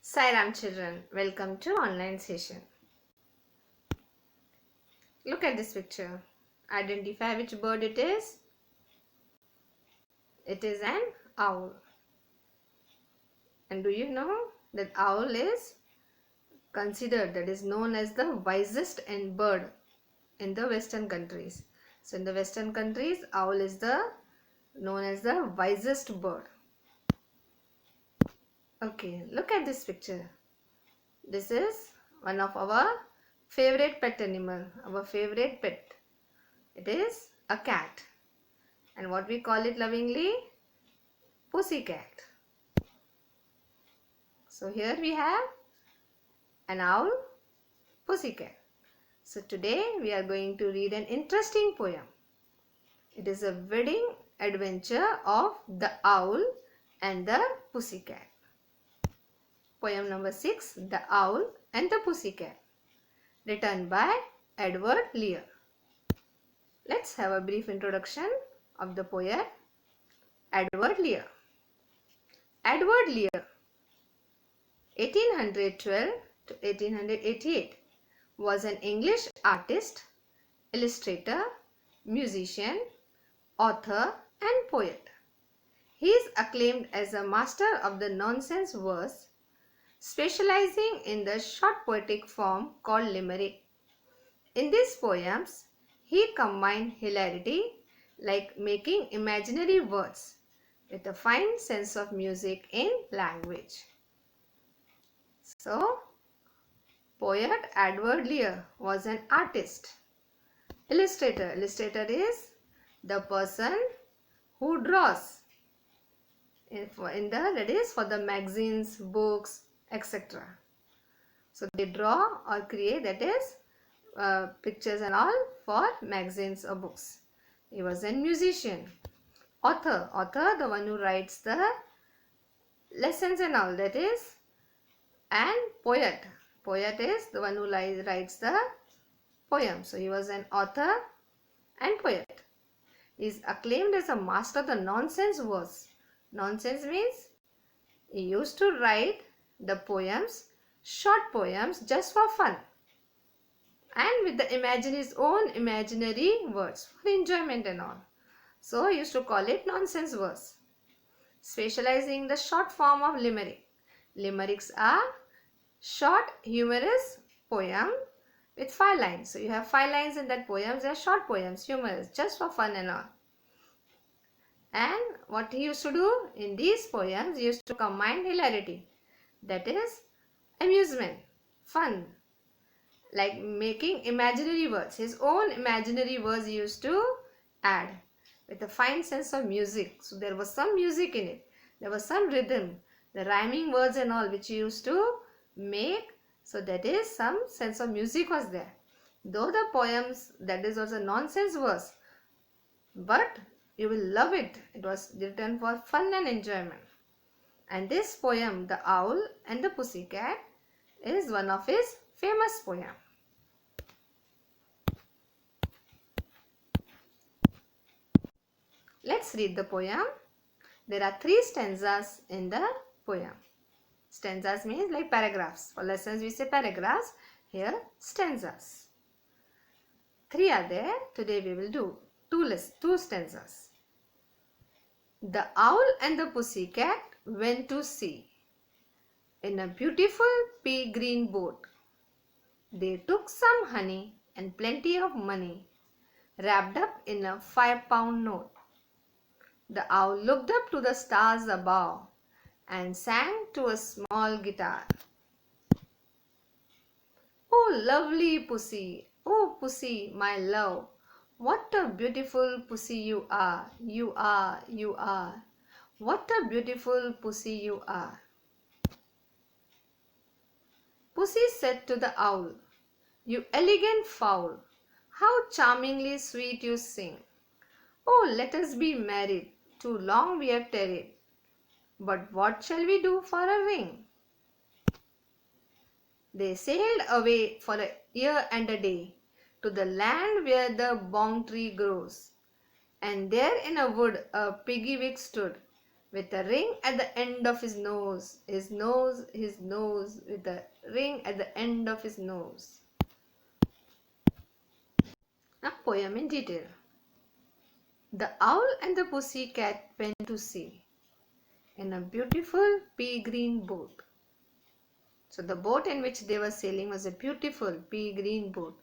Sai Ram children, welcome to online session. Look at this picture. Identify which bird it is. It is an owl. And do you know that owl is considered, that is known as the wisest and bird in the western countries. So in the western countries, owl is known as the wisest bird. Okay, look at this picture. This is one of our favorite pet animal, our favorite pet. It is a cat. And what we call it lovingly? Pussycat. So here we have an owl, pussycat. So today we are going to read an interesting poem. It is a wedding adventure of the owl and the pussycat. Poem number 6, The Owl and the Pussycat, written by Edward Lear. Let's have a brief introduction of the poet Edward Lear. Edward Lear, 1812 to 1888, was an English artist, illustrator, musician, author and poet. He is acclaimed as a master of the nonsense verse, specializing in the short poetic form called limerick. In these poems, he combined hilarity, like making imaginary words, with a fine sense of music in language. So, poet Edward Lear was an artist. Illustrator. Illustrator is the person who draws that is for the magazines, books, etc. So they draw or create, that is pictures and all for magazines or books. He was a musician. Author. Author, the one who writes the lessons and all, that is. And poet. Poet is the one who writes the poem. So he was an author and poet. He is acclaimed as a master of the nonsense verse. Nonsense means he used to write the poems, short poems, just for fun, and with his own imaginary words for enjoyment and all. So he used to call it nonsense verse. Specializing in the short form of limerick. Limericks are short humorous poem with 5 lines. So you have 5 lines in that poem. They are short poems, humorous, just for fun and all. And what he used to do in these poems, he used to combine hilarity, that is amusement, fun, like making imaginary words. His own imaginary words he used to add with a fine sense of music. So there was some music in it. There was some rhythm, the rhyming words and all, which he used to make. So that is some sense of music was there. Though the poems, that is also nonsense verse, but you will love it. It was written for fun and enjoyment. And this poem, The Owl and the Pussycat, is one of his famous poems. Let's read the poem. There are 3 stanzas in the poem. Stanzas means like paragraphs. For lessons we say paragraphs. Here stanzas. 3 are there. Today we will do 2 stanzas. The owl and the pussycat went to sea in a beautiful pea green boat. They took some honey and plenty of money wrapped up in a 5-pound note. The owl looked up to the stars above and sang to a small guitar. Oh, lovely pussy, oh pussy, my love, what a beautiful pussy you are, you are, you are. What a beautiful pussy you are. Pussy said to the owl, you elegant fowl, how charmingly sweet you sing. Oh, let us be married, too long we have tarried. But what shall we do for a wing? They sailed away for a year and a day to the land where the bong tree grows. And there in a wood a piggy wig stood, with a ring at the end of his nose. His nose, with a ring at the end of his nose. A poem in detail. The owl and the pussy cat went to sea in a beautiful pea green boat. So the boat in which they were sailing was a beautiful pea green boat.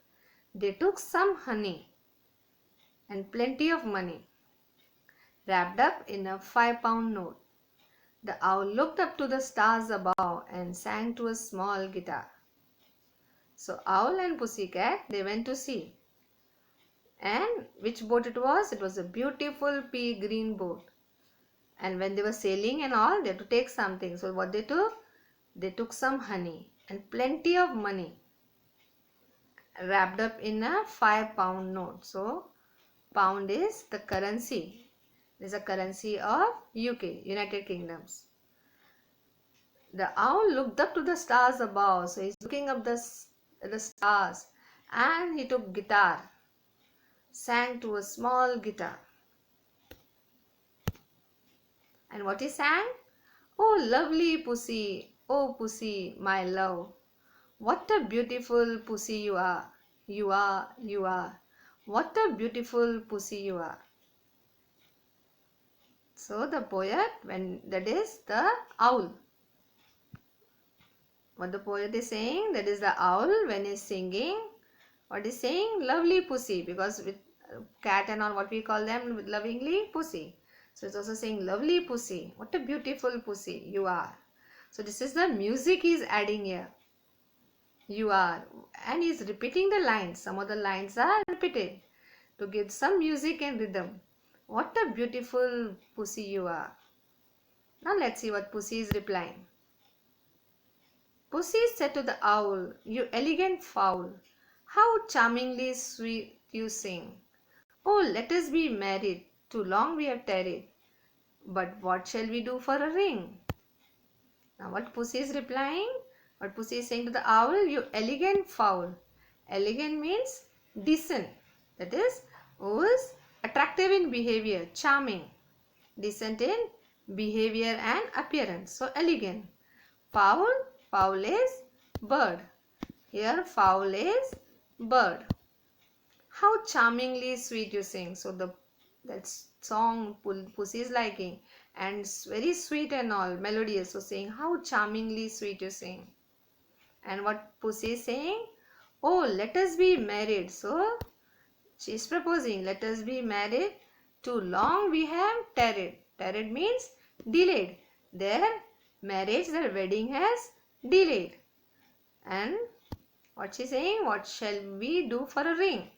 They took some honey and plenty of money wrapped up in a 5-pound note. The owl looked up to the stars above and sang to a small guitar. So owl and pussycat, they went to sea. And which boat it was? It was a beautiful pea green boat. And when they were sailing and all, they had to take something. So what they took? They took some honey and plenty of money wrapped up in a 5-pound note. So pound is the currency. It is a currency of UK, United Kingdoms. The owl looked up to the stars above. So he's looking up the stars, and he took guitar, sang to a small guitar. And what he sang? Oh lovely pussy, oh pussy, my love. What a beautiful pussy you are. You are, you are. What a beautiful pussy you are. So the poet, that is the owl. What the poet is saying, that is the owl when he is singing. What is saying? Lovely pussy, because with cat and all, what we call them lovingly? Pussy. So it's also saying lovely pussy. What a beautiful pussy you are. So this is the music he is adding here. You are. And he is repeating the lines. Some of the lines are repeated to give some music and rhythm. What a beautiful pussy you are. Now let's see what pussy is replying. Pussy said to the owl, you elegant fowl, how charmingly sweet you sing. Oh, let us be married, too long we have tarried. But what shall we do for a ring? Now what Pussy is replying? What Pussy is saying to the owl, you elegant fowl. Elegant means decent. That is, who is attractive in behavior, charming. Decent in behavior and appearance. So elegant. Fowl, fowl is bird. Here fowl is bird. How charmingly sweet you sing. So that song Pussy is liking, and it's very sweet and all, melodious. So saying how charmingly sweet you sing. And what Pussy is saying? Oh, let us be married. So she is proposing, let us be married. Too long we have tarried. Tarried means delayed. Their marriage, their wedding has delayed. And what she is saying? What shall we do for a ring?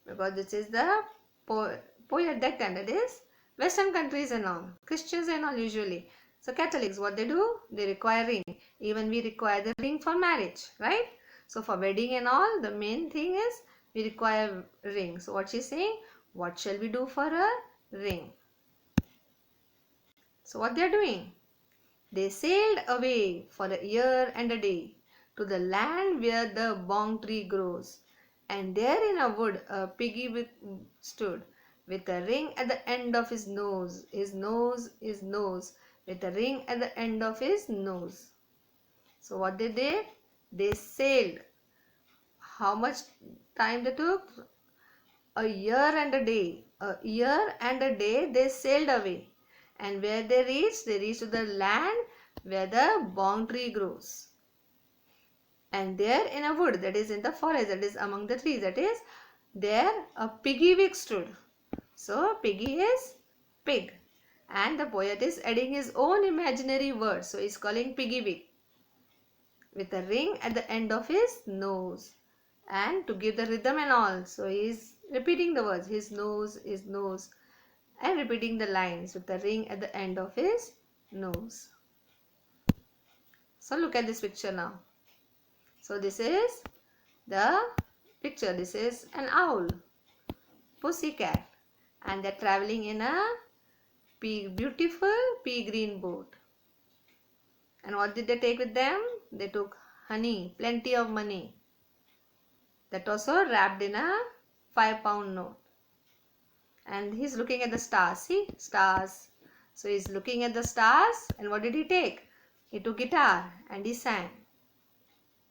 Because this is the poet that time, that is Western countries and all, Christians and all usually. So Catholics, what they do? They require ring. Even we require the ring for marriage, right? So for wedding and all, the main thing is we require ring. So what she's saying? What shall we do for a ring? So what they're doing? They sailed away for a year and a day to the land where the bong tree grows. And there in a wood a piggy stood with a ring at the end of his nose, with a ring at the end of his nose. So what they did? They sailed. How much time they took? A year and a day. A year and a day they sailed away. And where they reached? They reached to the land where the bong tree grows. And there in a wood, that is in the forest, that is among the trees, that is there a piggy wig stood. So piggy is pig, and the poet is adding his own imaginary word. So he is calling piggy wig with a ring at the end of his nose, and to give the rhythm and all. So he is repeating the words, his nose, and repeating the lines with the ring at the end of his nose. So look at this picture now. So this is the picture. This is an owl, pussycat, and they're traveling in a beautiful pea green boat. And what did they take with them? They took honey, plenty of money. That also wrapped in a 5-pound note. And he's looking at the stars. See, stars. So he's looking at the stars, and what did he take? He took guitar and he sang.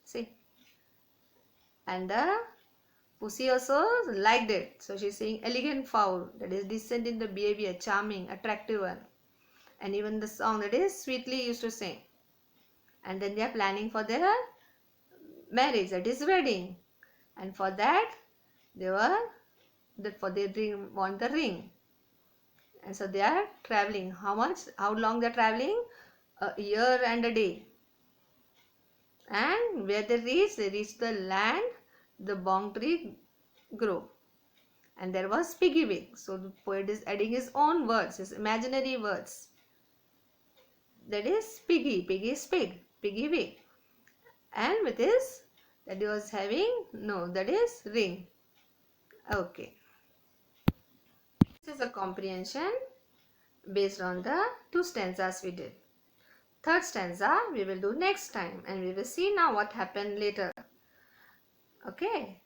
See? And the pussy also liked it. So she's saying elegant fowl, that is decent in the behavior, charming, attractive one. And even the song, that is sweetly used to sing. And then they are planning for their marriage, that is wedding. And for that, they want the ring. And so they are traveling. How long they are traveling? A year and a day. And where they reached the land the bong tree grew. And there was Piggy Wig. So the poet is adding his own words, his imaginary words. That is Piggy. Piggy is pig. Piggy Wig. And with his, that he was having, no, that is ring. Okay. This is a comprehension based on the 2 stanzas we did. 3rd stanza we will do next time, and we will see now what happened later. Okay.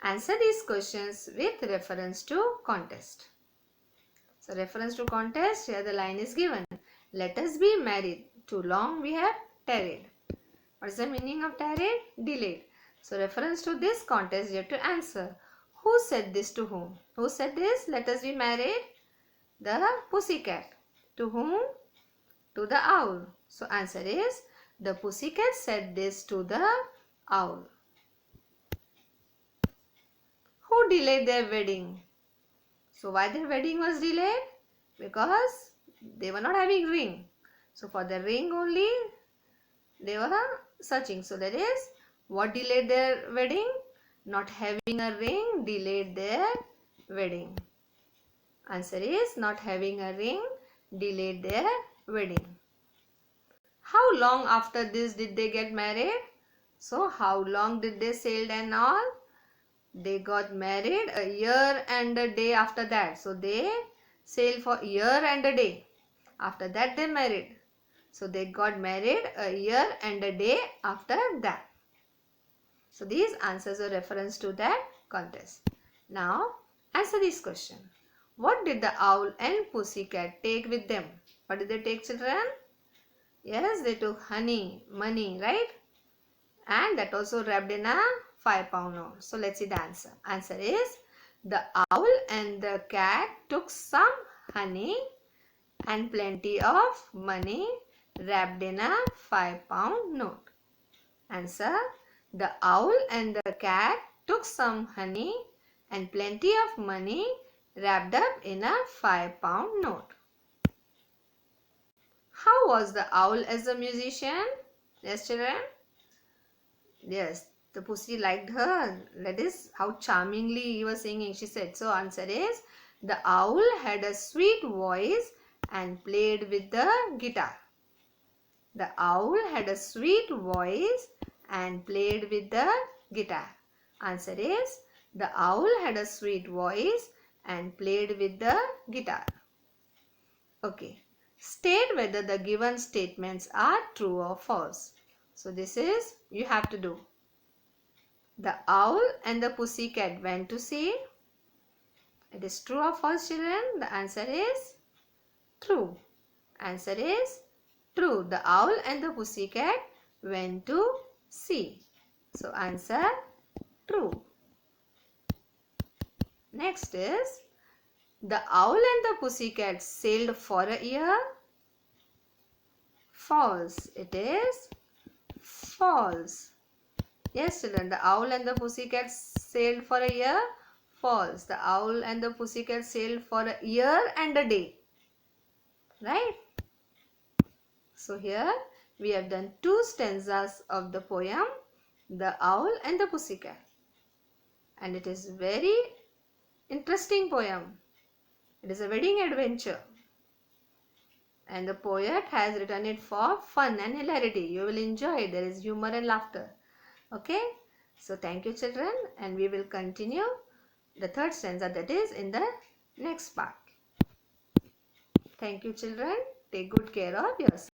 Answer these questions with reference to contest. So reference to contest, here the line is given. Let us be married. Too long we have tarried. What is the meaning of tarried? Delayed. So reference to this contest you have to answer. Who said this to whom? Who said this? Let us be married. The pussycat. To whom? To the owl. So answer is, the pussycat said this to the owl. Who delayed their wedding? So why their wedding was delayed? Because they were not having ring. So for the ring only they were searching. So that is, what delayed their wedding? Not having a ring delayed their wedding. Answer is, not having a ring delayed their wedding. How long after this did they get married? So how long did they sail and all? They got married a year and a day after that. So they sailed for a year and a day. After that they married. So they got married a year and a day after that. So these answers are reference to that contest. Now answer this question. What did the owl and pussycat take with them? What did they take, children? Yes, they took honey, money, right? And that also wrapped in a 5-pound note. So let's see the answer. Answer is, the owl and the cat took some honey and plenty of money wrapped in a 5-pound note. Answer, the owl and the cat took some honey and plenty of money wrapped up in a 5-pound note. How was the owl as a musician? Yes, children? Yes, the pussy liked her. That is how charmingly he was singing, she said. So answer is, the owl had a sweet voice and played with the guitar. The owl had a sweet voice and played with the guitar. Answer is, the owl had a sweet voice and played with the guitar. Okay. State whether the given statements are true or false. So this is, you have to do. The owl and the pussycat went to sea. It is true or false, children? The answer is true. Answer is true. The owl and the pussycat went to sea. So answer true. Next is, the owl and the pussycat sailed for a year. False. It is false. Yes, children, the owl and the pussycat sailed for a year. False. The owl and the pussycat sailed for a year and a day. Right? So here we have done 2 stanzas of the poem, The Owl and the Pussycat. And it is very interesting poem. It is a wedding adventure. And the poet has written it for fun and hilarity. You will enjoy it. There is humor and laughter. Okay. So thank you, children. And we will continue the 3rd stanza, that is in the next part. Thank you, children. Take good care of yourself.